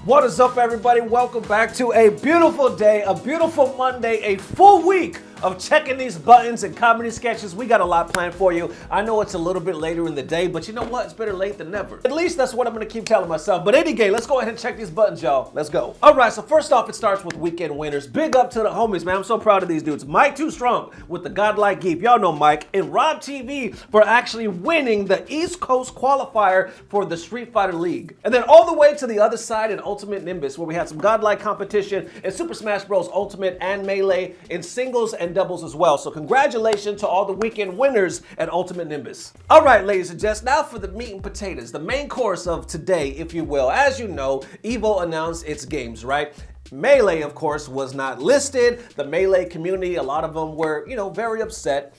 What is up, everybody? Welcome back to a beautiful day, a beautiful Monday, a full week of checking these buttons and comedy sketches. We got a lot planned for you. I know it's a little bit later in the day, but you know what? It's better late than never. At least that's what I'm gonna keep telling myself. But anyway, let's go ahead and check these buttons, y'all. Let's go. All right, so first off, it starts with weekend winners. Big up to the homies, man. I'm so proud of these dudes. Mike Too Strong with the Godlike Geep. Y'all know Mike. And Rob TV for actually winning the East Coast qualifier for the Street Fighter League. And then all the way to the other side in Ultimate Nimbus, where we had some godlike competition in Super Smash Bros. Ultimate and Melee in singles and doubles as well. So congratulations to all the weekend winners at Ultimate Nimbus. All right, ladies and gents, now for the meat and potatoes, the main course of today, if you will. As you know, EVO announced its games, right? Melee, of course, was not listed. The Melee community, a lot of them were, very upset,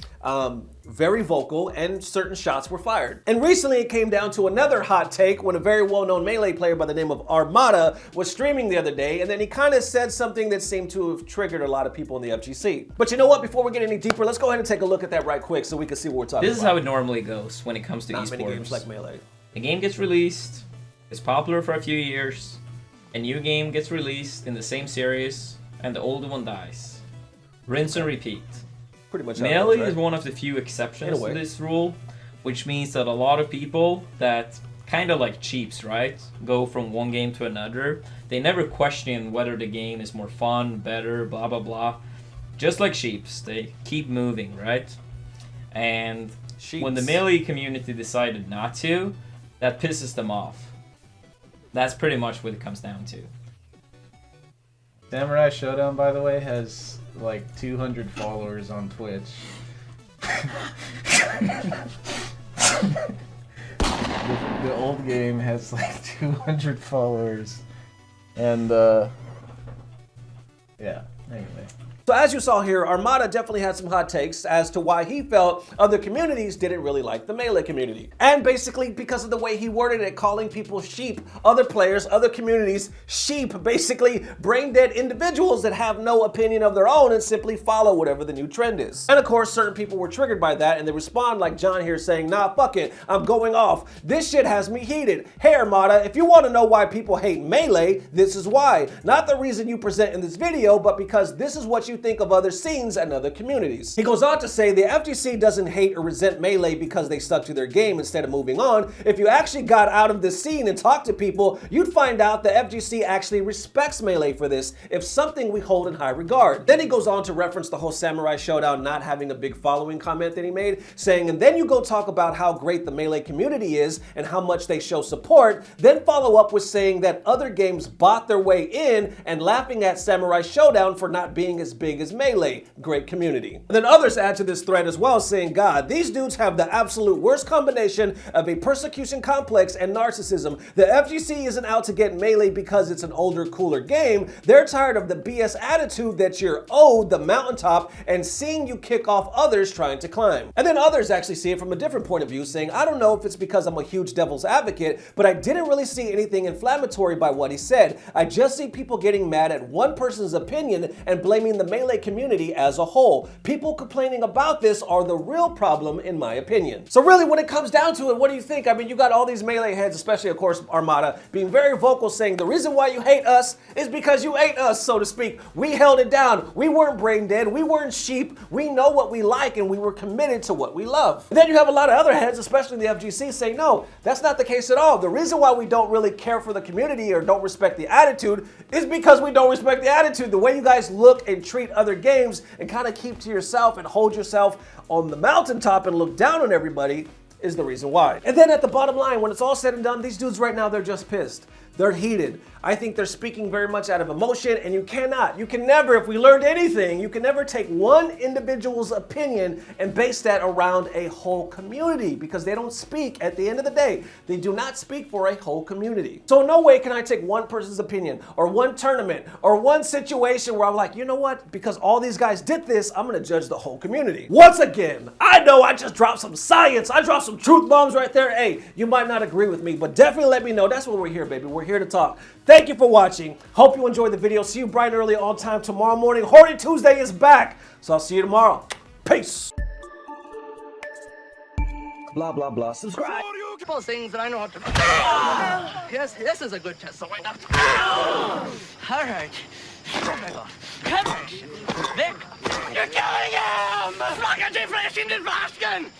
very vocal, and certain shots were fired. And recently it came down to another hot take when a very well-known Melee player by the name of Armada was streaming the other day, and then he kind of said something that seemed to have triggered a lot of people in the FGC. But you know what? Before we get any deeper, let's go ahead and take a look at that right quick so we can see what we're talking about. This is how it normally goes when it comes to esports. Not many games like Melee. The game gets released, it's popular for a few years, a new game gets released in the same series, and the older one dies. Rinse and repeat. Pretty much. Melee is one of the few exceptions to this rule, which means that a lot of people that kind of like cheaps, right? Go from one game to another. They never question whether the game is more fun, better, blah, blah, blah. Just like sheeps, they keep moving, right? And when the Melee community decided not to, that pisses them off. That's pretty much what it comes down to. Samurai Showdown, by the way, has like 200 followers on Twitch. The old game has like 200 followers. And, yeah, anyway. So as you saw here, Armada definitely had some hot takes as to why he felt other communities didn't really like the Melee community. And basically because of the way he worded it, calling people sheep, other players, other communities, sheep, basically brain dead individuals that have no opinion of their own and simply follow whatever the new trend is. And of course, certain people were triggered by that and they respond like John here saying, nah, fuck it, I'm going off. This shit has me heated. Hey Armada, if you want to know why people hate Melee, this is why. Not the reason you present in this video, but because this is what you think of other scenes and other communities. He goes on to say the FGC doesn't hate or resent Melee because they stuck to their game instead of moving on. If you actually got out of this scene and talked to people, you'd find out the FGC actually respects Melee for this, if something we hold in high regard. Then he goes on to reference the whole Samurai Showdown not having a big following comment that he made, saying, and then you go talk about how great the Melee community is and how much they show support, then follow up with saying that other games bought their way in and laughing at Samurai Showdown for not being as big as Melee. Great community. And then others add to this thread as well, saying, God, these dudes have the absolute worst combination of a persecution complex and narcissism. The FGC isn't out to get Melee because it's an older, cooler game. They're tired of the BS attitude that you're owed the mountaintop and seeing you kick off others trying to climb. And then others actually see it from a different point of view, saying, I don't know if it's because I'm a huge devil's advocate, but I didn't really see anything inflammatory by what he said. I just see people getting mad at one person's opinion and blaming the Melee community as a whole. People complaining about this are the real problem, in my opinion. So really, when it comes down to it, what do you think? I mean, you got all these Melee heads, especially, of course, Armada, being very vocal, saying the reason why you hate us is because you ate us, so to speak. We held it down. We weren't brain dead. We weren't sheep. We know what we like, and we were committed to what we love. And then you have a lot of other heads, especially the FGC, saying, no, that's not the case at all. The reason why we don't really care for the community or don't respect the attitude is because we don't respect the attitude. The way you guys look and treat other games and kind of keep to yourself and hold yourself on the mountaintop and look down on everybody is the reason why. And then at the bottom line, when it's all said and done, these dudes right now, they're just pissed. They're heated. I think they're speaking very much out of emotion, and you can never, if we learned anything, you can never take one individual's opinion and base that around a whole community, because they don't speak, at the end of the day, they do not speak for a whole community. So in no way can I take one person's opinion, or one tournament, or one situation where I'm like, you know what, because all these guys did this, I'm gonna judge the whole community. Once again, I know I just dropped some science, I dropped some truth bombs right there. Hey, you might not agree with me, but definitely let me know. That's what we're here, baby. We're here to talk. Thank you for watching. Hope you enjoyed the video. See you bright and early on time tomorrow morning. Horny Tuesday is back. So I'll see you tomorrow. Peace. Blah, blah, blah. Subscribe. suppose things that I know how to... Yes, this is a good test, so why not? All right. Come on. Vic, you're killing him! Flaggen die Fleisch in den Waschken!